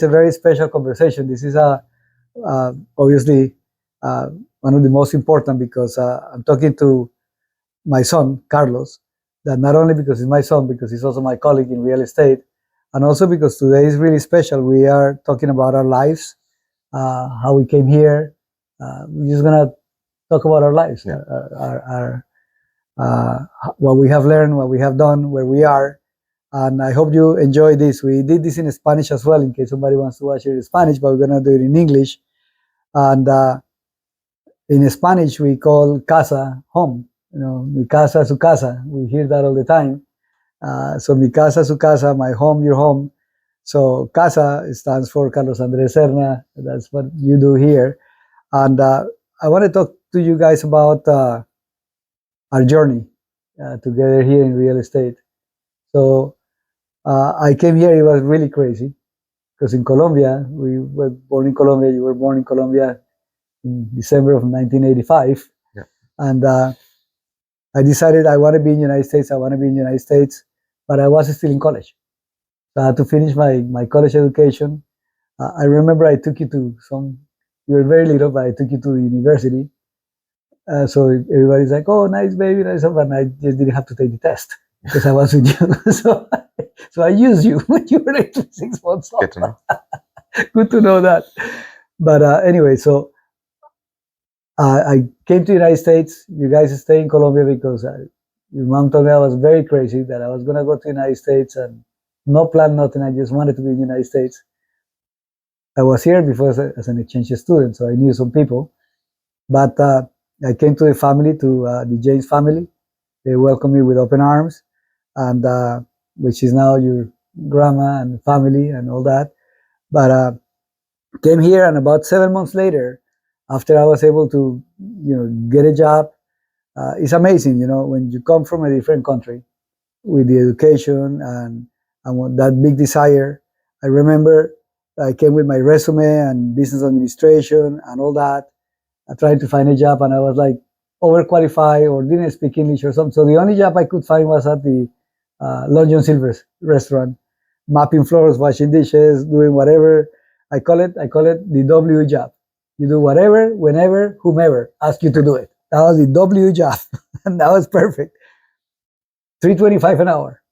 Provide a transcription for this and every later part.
It's a very special conversation. This is obviously one of the most important because I'm talking to my son, Carlos, that not only because he's my son, because he's also my colleague in real estate, and also because today is really special. We are talking about our lives, how we came here. We're just going to talk about our lives, what we have learned, what we have done, where we are. And I hope you enjoy this. We did this in Spanish as well, in case somebody wants to watch it in Spanish, but we're going to do it in English. And in Spanish, we call casa home. Mi casa, su casa. We hear that all the time. So mi casa, su casa, my home, your home. So casa stands for Carlos Andres Serna. That's what you do here. And I want to talk to you guys about our journey together here in real estate. So I came here, it was really crazy. Because in Colombia, we were born in Colombia, you were born in Colombia in December of 1985. Yeah. And I decided I want to be in the United States, but I was still in college. So I had to finish my college education. I remember I took you to you were very little, but I took you to the university. So everybody's like, oh, nice baby, nice, and I just didn't have to take the test because I was with you. So I used you when you were like 6 months old. Good to know. Good to know that. But anyway, so I came to the United States. You guys stay in Colombia because your mom told me I was very crazy, that I was going to go to the United States and no plan, nothing. I just wanted to be in the United States. I was here before as an exchange student, so I knew some people. But I came to the family, to the James family. They welcomed me with open arms, and which is now your grandma and family and all that. But came here, and about 7 months later, after I was able to, get a job, it's amazing, when you come from a different country with the education and that big desire. I remember I came with my resume and business administration and all that. I tried to find a job, and I was like overqualified or didn't speak English or something. So the only job I could find was at the Long John Silver's restaurant, mopping floors, washing dishes, doing whatever. I call it the W job. You do whatever, whenever, whomever ask you to do it. That was the W job, and that was perfect. $3.25 an hour.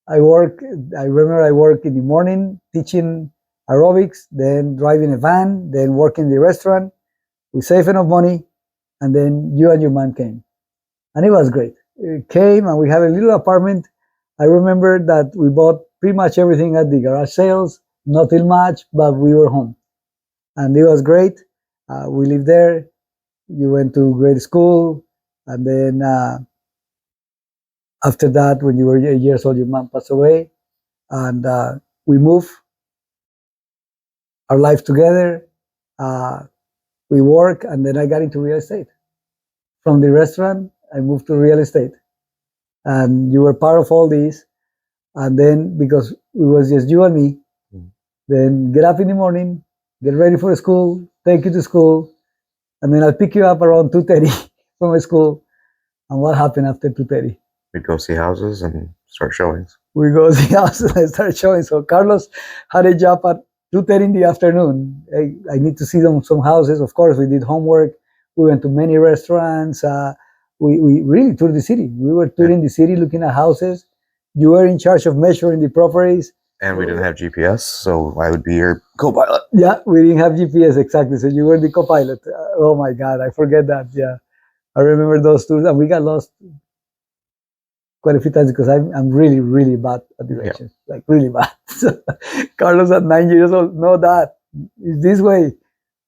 I remember I worked in the morning teaching aerobics, then driving a van, then working in the restaurant. We saved enough money, and then you and your mom came. And it was great. It came, and we had a little apartment. I remember that we bought pretty much everything at the garage sales, nothing much, but we were home. And it was great. We lived there. You went to grade school, and then after that, when you were 8 years old, your mom passed away, and we moved our life together. We work, and then I got into real estate. From the restaurant, I moved to real estate, and you were part of all this. And then because it was just you and me, then get up in the morning, get ready for school, take you to school, and then I'll pick you up around 2:30 from school. And what happened after 2:30? We'd go see houses and start showings. We go see houses and start showing. So Carlos had a job at 2:30 in the afternoon. I need to see some houses. Of course, we did homework. We went to many restaurants. We really toured the city. We were touring the city, looking at houses. You were in charge of measuring the properties. And we didn't have GPS, so I would be your co-pilot. Yeah, we didn't have GPS, exactly. So you were the co-pilot. Oh my God, I forget that. Yeah, I remember those tours, and we got lost quite a few times because I'm really, really bad at directions, like really bad. So Carlos at 9 years old, no, Dad, it's this way.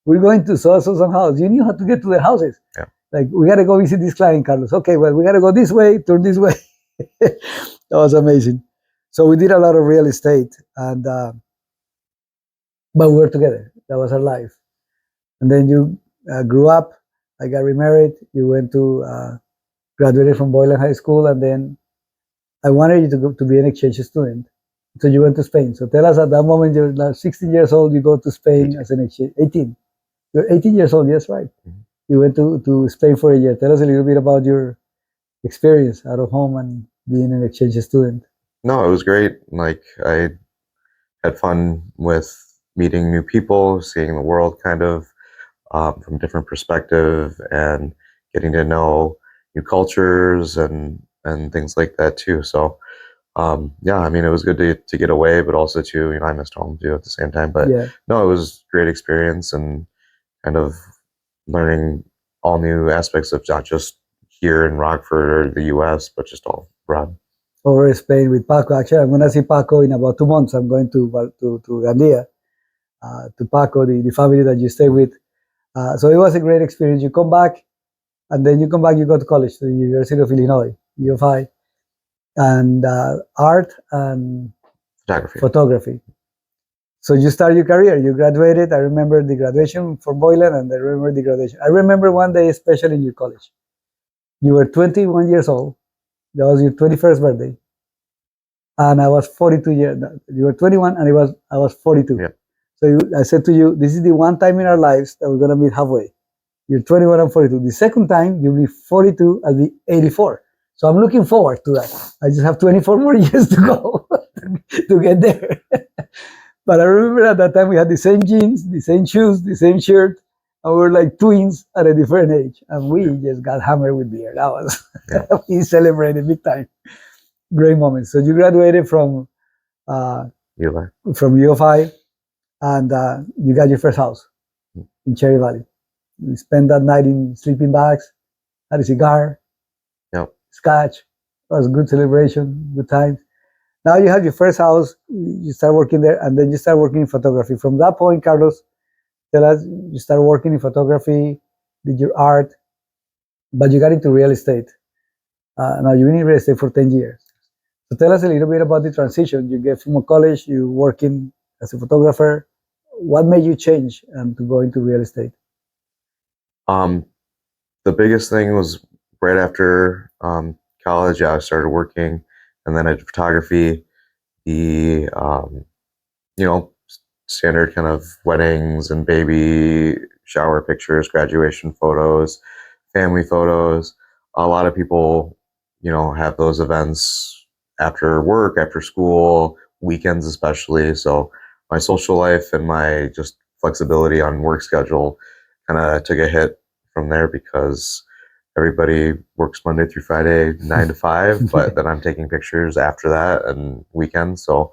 We're going to some house. You knew how to get to their houses. Yeah. Like, we got to go visit this client, Carlos. Okay, well, we got to go this way, turn this way. That was amazing. So we did a lot of real estate, and but we were together. That was our life. And then you grew up. I got remarried. You went to graduated from Boylan High School, and then I wanted you to go to be an exchange student. So you went to Spain. So tell us, at that moment, you're now 16 years old. You go to Spain as an exchange. 18. You're 18 years old. Yes, right. Mm-hmm. You went to Spain for a year. Tell us a little bit about your experience out of home and being an exchange student. No, it was great. Like, I had fun with meeting new people, seeing the world kind of from a different perspective, and getting to know new cultures and things like that too. So yeah, I mean, it was good to get away, but also to, you know, I missed home too at the same time. But Yeah. no, it was a great experience, and kind of learning all new aspects of not just here in Rockford or the U.S., but just all abroad. Over Spain with Paco. Actually, I'm going to see Paco in about 2 months. I'm going to Gandia, to Paco, the family that you stay with. So it was a great experience. You come back, and then you come back, you go to college, to the University of Illinois, UFI, and art and Photography. photography. So you start your career. You graduated. I remember the graduation for Boylan, and I remember the graduation. I remember one day, especially in your college. You were 21 years old. That was your 21st birthday, and I was 42 years. You were 21, and I was 42. Yeah. So I said to you, this is the one time in our lives that we're gonna meet halfway. You're 21 and 42. The second time you'll be 42, I'll be 84. So I'm looking forward to that. I just have 24 more years to go to get there. But I remember at that time we had the same jeans, the same shoes, the same shirt, and we were like twins at a different age. And we just got hammered with beer. That was, we celebrated big time. Great moments. So you graduated from UFI. UFI, and you got your first house in Cherry Valley. We spent that night in sleeping bags, had a cigar, Yep. scotch. It was a good celebration, good times. Now you have your first house, you start working there, and then you start working in photography. From that point, Carlos, tell us, you start working in photography, did your art, but you got into real estate. Now you've been in real estate for 10 years. So tell us a little bit about the transition. You get from a college, you working as a photographer. What made you change to go into real estate? The biggest thing was right after college. I started working, and then I did photography. The you know, standard kind of weddings and baby shower pictures, graduation photos, family photos. A lot of people, you know, have those events after work, after school, weekends especially. So my social life and my just flexibility on work schedule kind of took a hit from there, because everybody works Monday through Friday, 9 to 5, but then I'm taking pictures after that and weekends. So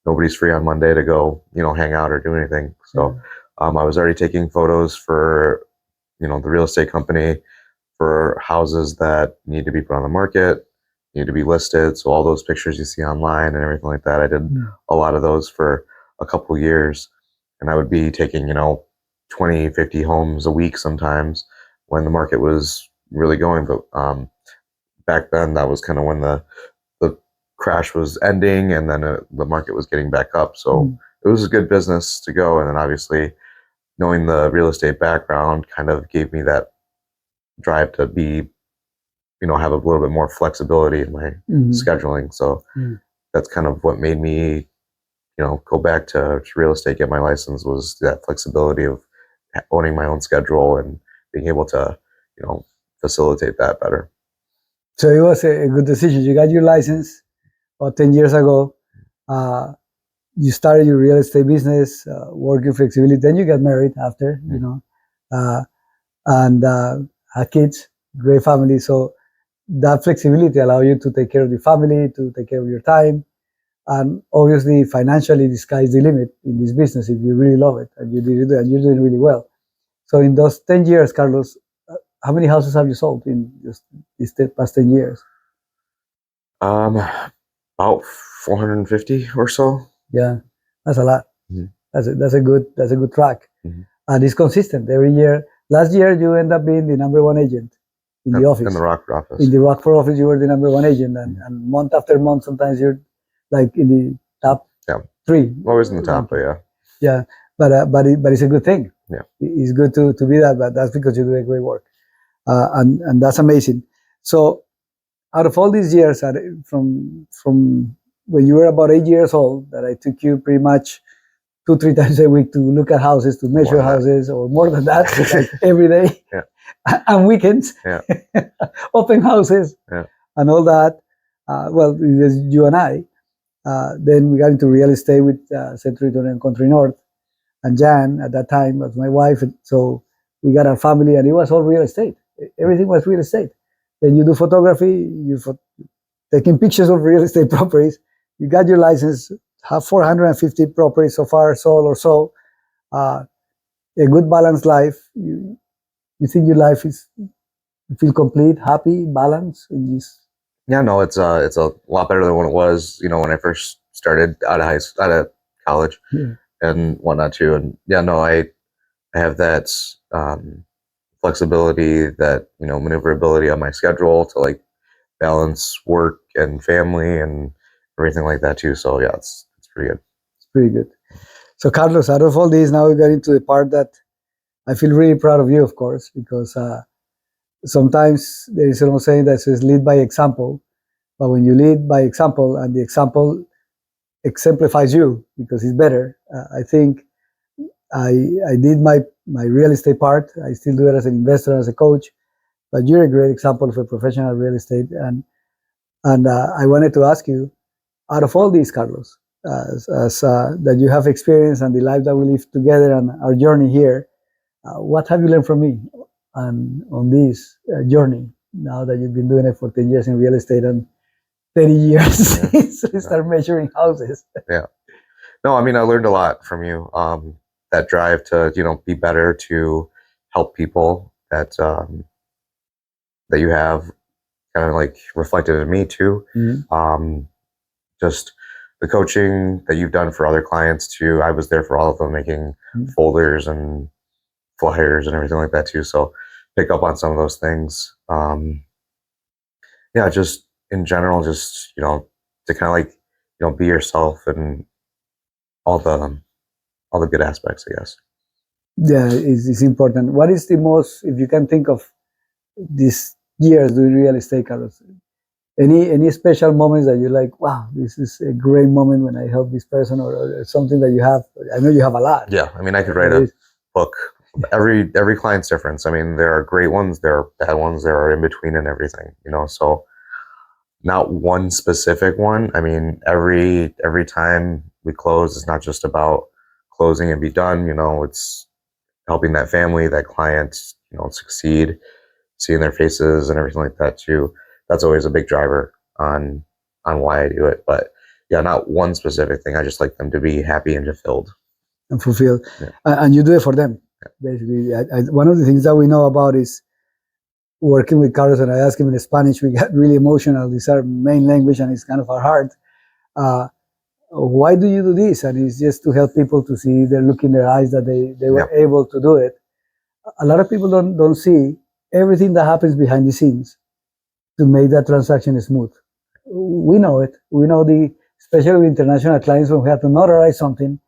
nobody's free on Monday to go, you know, hang out or do anything. So I was already taking photos for, you know, the real estate company, for houses that need to be put on the market, need to be listed. So all those pictures you see online and everything like that, I did a lot of those for a couple of years. And I would be taking, you know, 20, 50 homes a week sometimes when the market was really going. But back then, that was kind of when the crash was ending, and then the market was getting back up. So it was a good business to go. And then obviously knowing the real estate background kind of gave me that drive to be, you know, have a little bit more flexibility in my scheduling. So that's kind of what made me, you know, go back to real estate, get my license, was that flexibility of owning my own schedule and being able to, you know, facilitate that better. So it was a good decision. You got your license about 10 years ago. You started your real estate business, working flexibility. Then you got married after, you know, and had kids, great family. So that flexibility allow you to take care of your family, to take care of your time. And obviously, financially, the sky is the limit in this business if you really love it and you do it, and you're doing really well. So in those 10 years, Carlos, how many houses have you sold in just these past 10 years? About 450 or so. Yeah, that's a lot. That's a good track, and it's consistent every year. Last year, you end up being the number one agent in the office. In the Rockford office. In the Rockford office, you were the number one agent, and month after month, sometimes you're like in the top 3. Always in the top, but yeah. Yeah, but it's a good thing. Yeah, it's good to be that, but that's because you do a great work, and that's amazing. So, out of all these years, from when you were about 8 years old, that I took you pretty much 2-3 times a week to look at houses, to measure houses, or more than that, like every day, and weekends, open houses, and all that. Well, it was you and I. Then we got into real estate with Century and Country North. and Jan at that time was my wife. So we got our family, and it was all real estate. Everything was real estate. Then you do photography, taking pictures of real estate properties. You got your license, have 450 properties so far sold or so. A good balanced life. You think your life is, you feel complete, happy, balanced in this? Yeah, no, it's a lot better than what it was, when I first started out of college Yeah. and whatnot too. And yeah, no, I have that flexibility, that maneuverability on my schedule to like balance work and family and everything like that too. So yeah, it's pretty good. It's pretty good. So Carlos, out of all these, now we got into the part that I feel really proud of you, of course, because sometimes there is an old saying that says lead by example. But when you lead by example and the example exemplifies you because it's better, I think I did my real estate part. I still do it as an investor, as a coach. But you're a great example of a professional real estate. And I wanted to ask you, out of all these, Carlos, that you have experienced and the life that we live together and our journey here, what have you learned from me on this journey now that you've been doing it for 10 years in real estate and 30 years since we start measuring houses? Yeah. No, I mean, I learned a lot from you. That drive to, be better, to help people, that you have kind of like reflected in me too. Mm-hmm. Just the coaching that you've done for other clients too. I was there for all of them, making Mhm. folders and flyers and everything like that too. So pick up on some of those things. Yeah, just in general, just, to kind of like, be yourself and all the good aspects, I guess. Yeah, it's important. What is the most, if you can think of these years doing real estate, Carlos, any special moments that you're like, wow, this is a great moment when I help this person, or something that you have? I know you have a lot. Yeah, I mean, I could write There a is- book. Every client's different. I mean, there are great ones, there are bad ones, there are in between and everything, so not one specific one. I mean, every time we close, it's not just about closing and be done. It's helping that family, that client, succeed, seeing their faces and everything like that too. That's always a big driver on why I do it. But yeah, not one specific thing. I just like them to be happy and fulfilled. and fulfilled. Yeah. And you do it for them. Basically, one of the things that we know about is working with Carlos, and I asked him in Spanish, we got really emotional. It's our main language and it's kind of our heart. Uh, why do you do this? And it's just to help people to see the look in their eyes that they were able to do it. A lot of people don't see everything that happens behind the scenes to make that transaction smooth. We know it. We know especially with international clients, when we have to notarize something,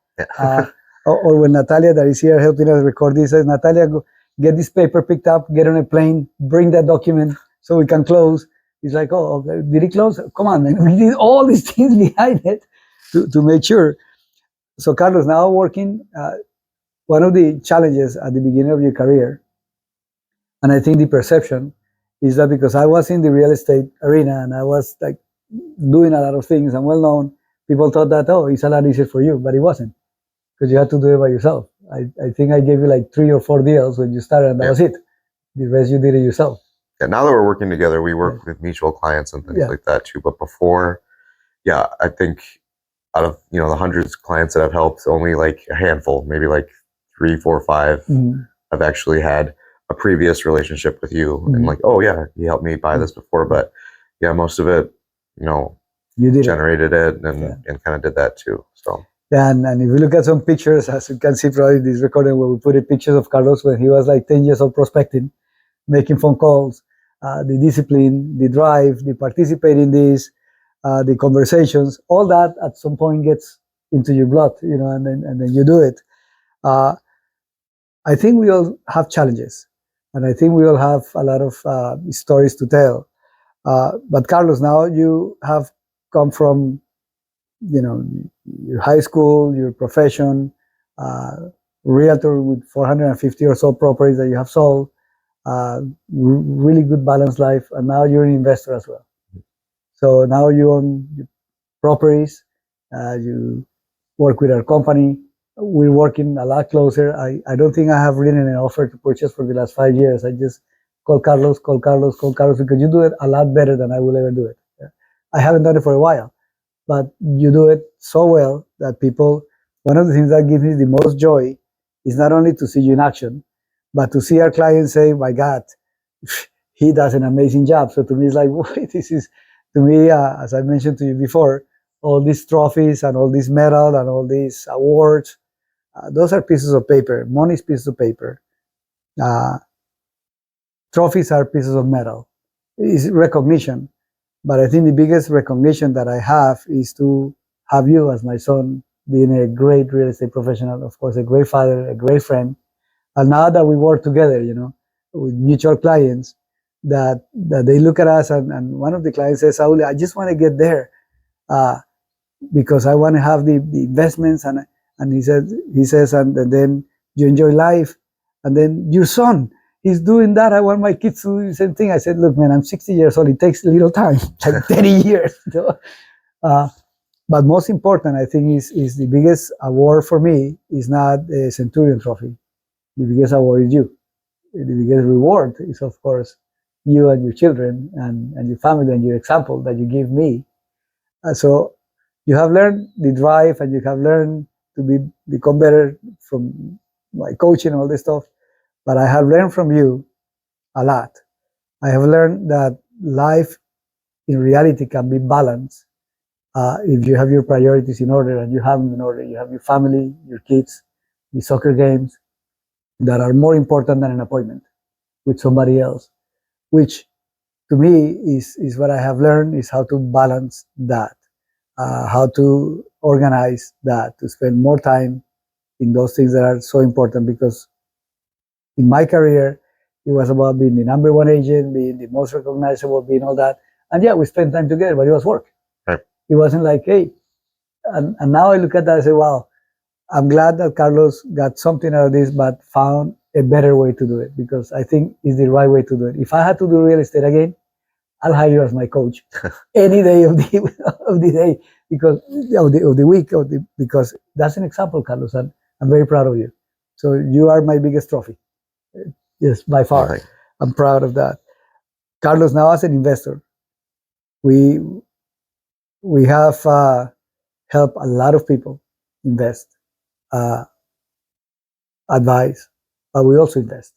or when Natalia, that is here helping us record this, says, Natalia, go, get this paper picked up, get on a plane, bring that document so we can close. It's like, oh, okay, did it close? Come on, man. We did all these things behind it to make sure. So, Carlos, now working, one of the challenges at the beginning of your career, and I think the perception is that because I was in the real estate arena and I was like doing a lot of things and well known, people thought that, oh, it's a lot easier for you, but it wasn't, because you had to do it by yourself. I think I gave you like 3 or 4 deals when you started, and that was it. The rest you did it yourself. Yeah, now that we're working together, we work with mutual clients and things like that too. But before, yeah, I think out of the hundreds of clients that I've helped, only like a handful, maybe like 3, 4, 5, I've actually had a previous relationship with you, and like, oh yeah, you helped me buy this before. But yeah, most of it, you did generated it and kind of did that too. So yeah, and if you look at some pictures, as you can see probably in this recording, where we put in pictures of Carlos when he was like 10 years old prospecting, making phone calls, the discipline, the drive, the participate in this, the conversations, all that at some point gets into your blood, and then you do it. I think we all have challenges, and I think we all have a lot of stories to tell. But Carlos, now you have come from, your high school, your profession, realtor with 450 or so properties that you have sold, really good balanced life, and now you're an investor as well. So now you own properties, you work with our company. we're working a lot closer. I don't think I have written an offer to purchase for the last 5 years. I just call Carlos, call Carlos, call Carlos, because you do it a lot better than I will ever do it. I haven't done it for a while, but you do it so well that people, one of the things that gives me the most joy is not only to see you in action, but to see our clients say, my God, he does an amazing job. So to me, it's like, wait, this is, to me, as I mentioned to you before, all these trophies and all these medals and all these awards, those are pieces of paper. Money is pieces of paper. Uh, Trophies are pieces of metal. It's recognition. But I think the biggest recognition that I have is to have you as my son, being a great real estate professional, of course, a great father, a great friend. And now that we work together, with mutual clients, that they look at us, and one of the clients says, Saul, I just want to get there. Because I want to have the investments, and he says, and then you enjoy life, and then your son is doing that. I want my kids to do the same thing. I said, look, man, I'm 60 years old. It takes a little time, like 30 years. But most important, I think, is the biggest award for me is not a Centurion Trophy. The biggest award is you. The biggest reward is, of course, you and your children and your family and your example that you give me. So you have learned the drive, and you have learned to become better from my coaching and all this stuff. But I have learned from you a lot. I have learned that life in reality can be balanced if you have your priorities in order, and you have them in order. You have your family, your kids, the soccer games that are more important than an appointment with somebody else, which to me is what I have learned, is how to balance that. How to organize that, to spend more time in those things that are so important. Because in my career, it was about being the number one agent, being the most recognizable, being all that. And yeah, we spent time together, but it was work. Right. It wasn't like, hey, and now I look at that and say, wow, I'm glad that Carlos got something out of this, but found a better way to do it, because I think it's the right way to do it. If I had to do real estate again, I'll hire you as my coach any day of the day, because of the week, because that's an example, Carlos, and I'm very proud of you. So you are my biggest trophy. Yes, by far. Right. I'm proud of that. Carlos, now as an investor, we have helped a lot of people invest, advise, but we also invest.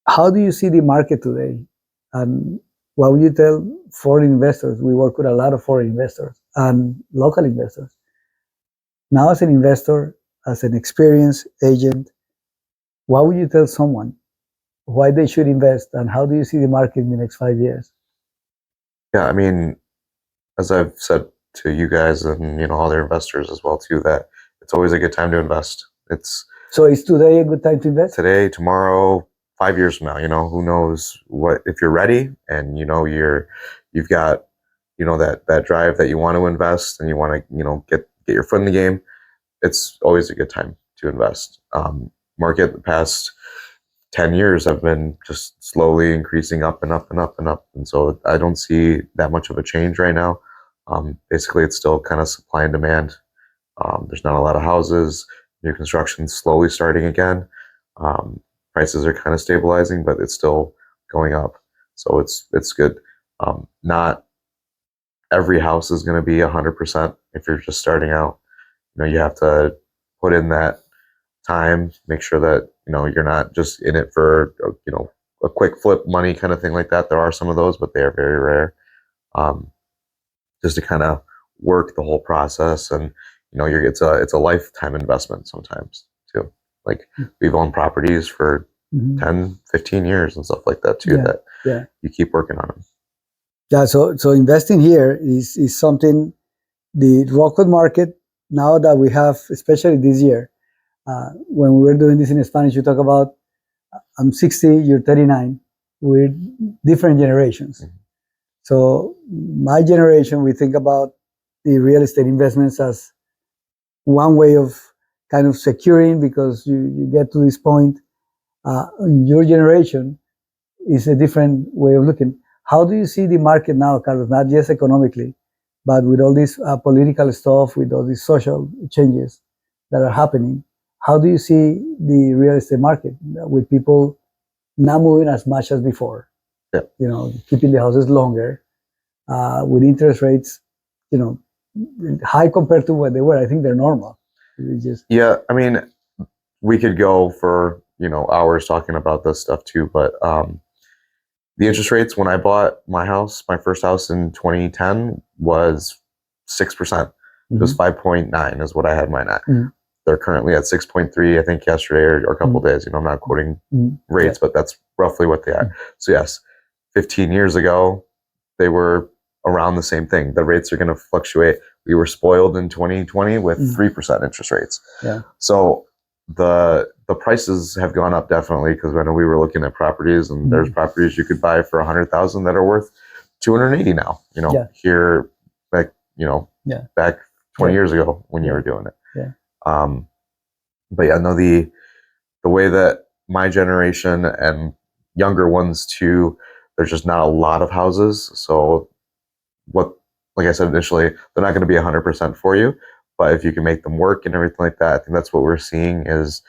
How do you see the market today? And what would you tell foreign investors? We work with a lot of foreign investors and local investors. Now, as an investor, as an experienced agent, what would you tell someone why they should invest, and how do you see the market in the next 5 years? Yeah, I mean, as I've said to you guys and other investors as well too, that it's always a good time to invest. So is today a good time to invest? Today, tomorrow, 5 years from now, who knows what, if you're ready and you've got that drive that you want to invest and you want to get your foot in the game. It's always a good time to invest. Market the past 10 years have been just slowly increasing up and up and up and up, and so I don't see that much of a change right now. Basically, it's still kind of supply and demand. There's not a lot of houses. New construction slowly starting again. Prices are kind of stabilizing, but it's still going up. So it's good. Not every house is going to be 100% if you're just starting out. You have to put in that time, make sure that you're not just in it for a quick flip money kind of thing like that. There are some of those, but they are very rare. Just to kind of work the whole process, and it's a lifetime investment sometimes too. Like we've owned properties for 10, 15 years and stuff like that too. Yeah. You keep working on them. Yeah. So investing here is something. The Rockwood market, now that we have, especially this year, when we were doing this in Spanish, you talk about I'm 60, you're 39. We're different generations. So my generation, we think about the real estate investments as one way of kind of securing, because you get to this point. Your generation is a different way of looking. How do you see the market now, Carlos? Not just economically, but with all this political stuff, with all these social changes that are happening, how do you see the real estate market with people not moving as much as before? Yeah. Keeping the houses longer, with interest rates, high compared to what they were. I think they're normal. Yeah, I mean, we could go for hours talking about this stuff too, but the interest rates when I bought my first house in 2010 was 6%. It was 5.9 is what I had mine at. Mm-hmm. They're currently at 6.3, I think yesterday or a couple days. I'm not quoting rates, but that's roughly what they are. So yes, 15 years ago, they were around the same thing. The rates are going to fluctuate. We were spoiled in 2020 with 3% interest rates. Yeah. So the prices have gone up definitely, because when we were looking at properties, and there's properties you could buy for 100,000 that are worth 280 now. Here, back 20 years ago when you were doing it. Yeah. But yeah, no, the way that my generation and younger ones too, there's just not a lot of houses. So like I said initially, they're not going to be 100% for you, but if you can make them work and everything like that, I think that's what we're seeing is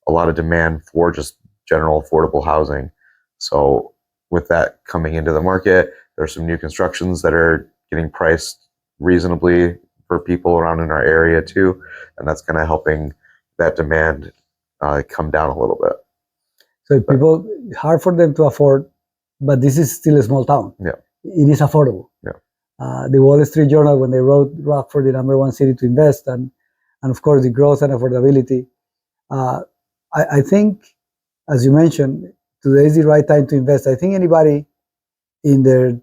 a lot of demand for just general affordable housing. So with that coming into the market, there's some new constructions that are getting priced reasonably for people around in our area too, and that's kind of helping that demand come down a little bit. So people, hard for them to afford, but this is still a small town. Yeah, it is affordable. Yeah. The Wall Street Journal, when they wrote Rockford the #1 city to invest, and of course the growth and affordability, I think, as you mentioned, today is the right time to invest. I think anybody in their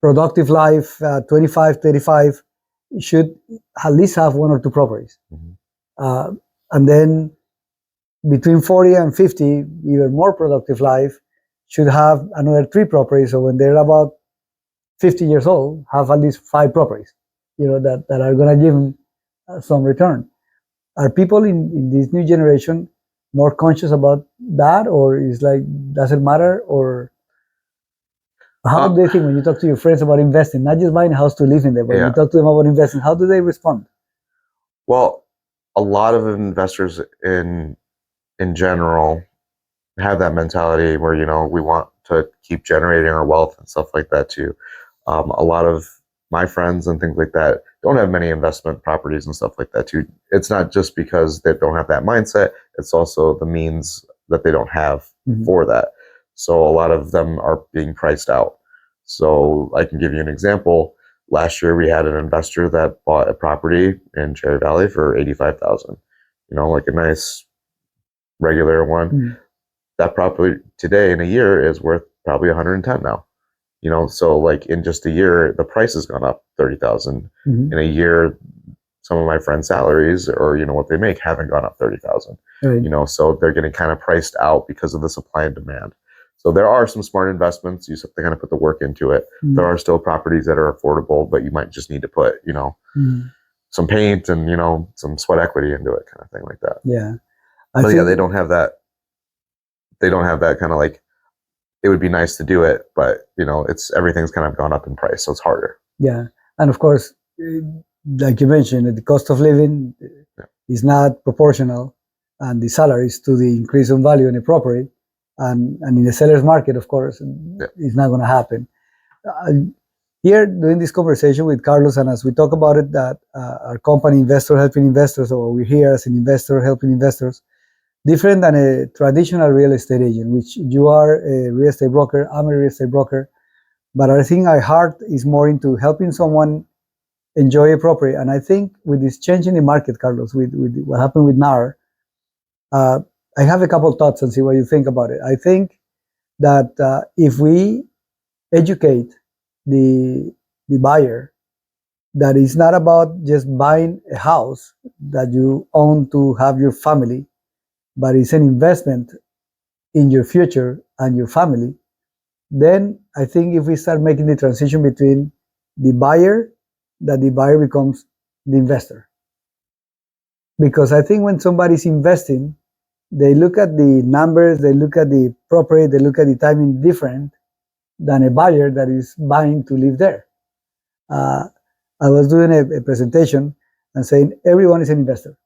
productive life, 25, 35, should at least have 1 or 2 properties. And then between 40 and 50, even more productive life, should have another 3 properties. So when they're about 50 years old, have at least 5 properties, that are going to give them some return. Are people in this new generation more conscious about that, or is like, doesn't matter? Or how do they think when you talk to your friends about investing, not just buying a house to live in there, but you talk to them about investing, how do they respond? Well, a lot of investors in general have that mentality where, we want to keep generating our wealth and stuff like that too. A lot of my friends and things like that don't have many investment properties and stuff like that too. It's not just because they don't have that mindset, it's also the means that they don't have for that. So a lot of them are being priced out. So I can give you an example. Last year we had an investor that bought a property in Cherry Valley for $85,000, like a nice regular one. That property today in a year is worth probably 110 now. So like in just a year, the price has gone up 30,000. In a year, some of my friends' salaries or what they make haven't gone up 30,000. Right. So they're getting kind of priced out because of the supply and demand. So there are some smart investments. You just have to kind of put the work into it. There are still properties that are affordable, but you might just need to put some paint and some sweat equity into it, kind of thing like that. Yeah. But yeah, they don't have that. They don't have that kind of like, it would be nice to do it, but everything's kind of gone up in price, so it's harder. Yeah, and of course, like you mentioned, the cost of living is not proportional, and the salaries to the increase in value in a property, and in the seller's market, of course, it's not going to happen. Here, doing this conversation with Carlos, and as we talk about it, that our company, Investor Helping Investors, or we're here as an investor helping investors, different than a traditional real estate agent, which you are a real estate broker, I'm a real estate broker, but I think our heart is more into helping someone enjoy a property. And I think with this change in the market, Carlos, with what happened with NAR, I have a couple of thoughts and see what you think about it. I think that if we educate the buyer that it's not about just buying a house that you own to have your family, but it's an investment in your future and your family, then I think if we start making the transition between the buyer, that the buyer becomes the investor. Because I think when somebody's investing, they look at the numbers, they look at the property, they look at the timing different than a buyer that is buying to live there. I was doing a presentation and saying everyone is an investor.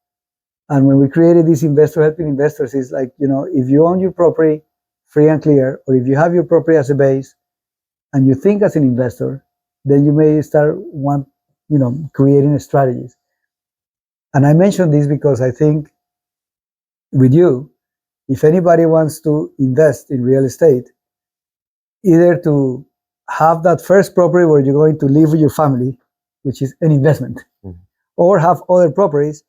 And when we created this investor helping investors, it's like, if you own your property free and clear, or if you have your property as a base and you think as an investor, then you may start creating strategies. And I mention this because I think with you, if anybody wants to invest in real estate, either to have that first property where you're going to live with your family, which is an investment, or have other properties,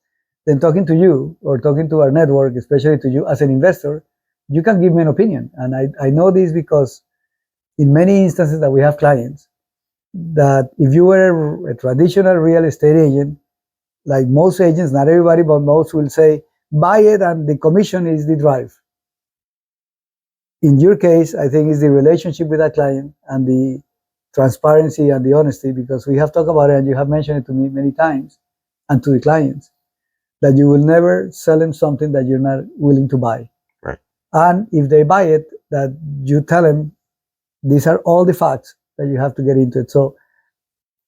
then talking to you or talking to our network, especially to you as an investor, you can give me an opinion. And I know this because in many instances that we have clients, that if you were a traditional real estate agent, like most agents, not everybody, but most will say, buy it and the commission is the drive. In your case, I think it's the relationship with that client and the transparency and the honesty, because we have talked about it and you have mentioned it to me many times and to the clients, that you will never sell them something that you're not willing to buy. Right. And if they buy it, that you tell them, these are all the facts that you have to get into it. So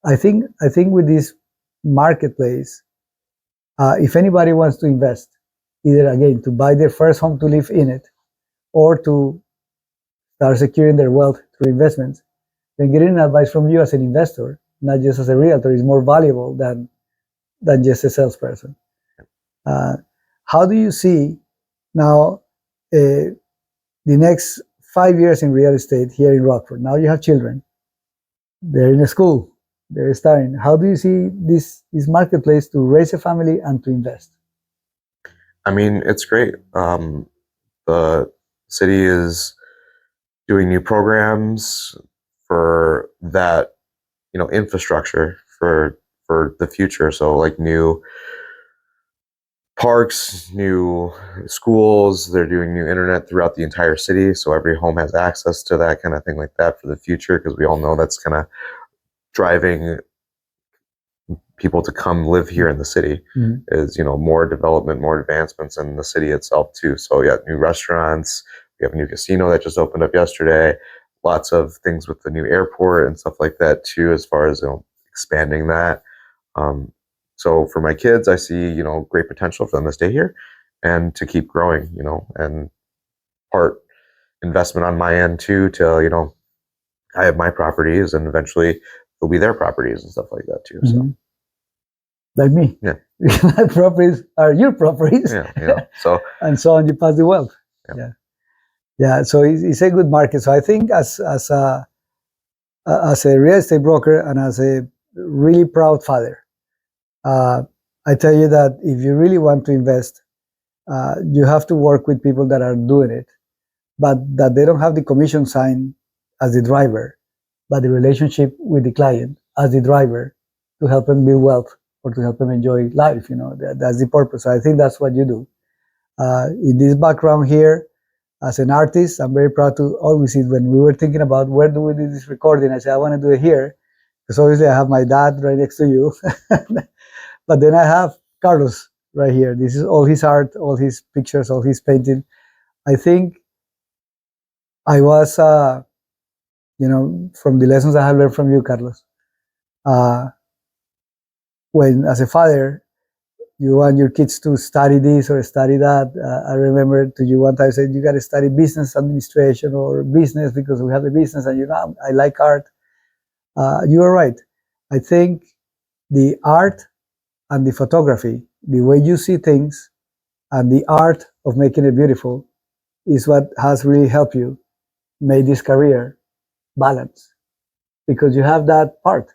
I think with this marketplace, if anybody wants to invest, either again to buy their first home to live in it, or to start securing their wealth through investments, then getting advice from you as an investor, not just as a realtor, is more valuable than just a salesperson. How do you see now the next 5 years in real estate here in Rockford? Now you have children, they're in a school, they're starting. How do you see this marketplace to raise a family and to invest? I mean, it's great. The city is doing new programs for that, infrastructure for the future. So like new parks, new schools, they're doing new internet throughout the entire city. So every home has access to that kind of thing like that for the future, because we all know that's kind of driving people to come live here in the city. Is, more development, more advancements in the city itself too. So yeah, new restaurants, we have a new casino that just opened up yesterday, lots of things with the new airport and stuff like that too, as far as expanding that. So for my kids, I see great potential for them to stay here and to keep growing, and part investment on my end too, to I have my properties and eventually they'll be their properties and stuff like that too. So like me, yeah, my properties are your properties. Yeah. So and so on, you pass the wealth. Yeah. So it's a good market. So I think as a real estate broker and as a really proud father, I tell you that if you really want to invest, you have to work with people that are doing it, but that they don't have the commission sign as the driver, but the relationship with the client as the driver to help them build wealth or to help them enjoy life. That's the purpose. I think that's what you do. In this background here, as an artist, I'm very proud to always see, when we were thinking about where do we do this recording, I said, I want to do it here, because obviously I have my dad right next to you. But then I have Carlos right here. This is all his art, all his pictures, all his painting. I think I was, from the lessons I have learned from you, Carlos, when as a father, you want your kids to study this or study that. I remember to you one time I said, you got to study business administration or business because we have a business, and I like art. You are right. I think the art and the photography, the way you see things, and the art of making it beautiful is what has really helped you make this career balance, because you have that part,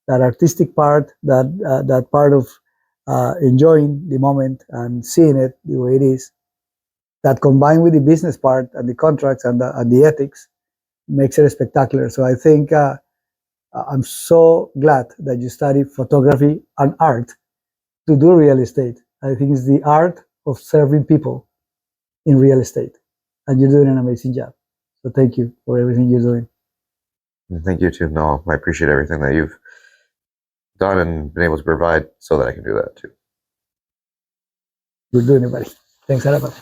that artistic part, that part of enjoying the moment and seeing it the way it is, that combined with the business part and the contracts and the ethics makes it spectacular. So I think I'm so glad that you study photography and art to do real estate. I think it's the art of serving people in real estate, and you're doing an amazing job. So thank you for everything you're doing. Thank you too. No, I appreciate everything that you've done and been able to provide so that I can do that too. You're doing it, buddy. Thanks a lot.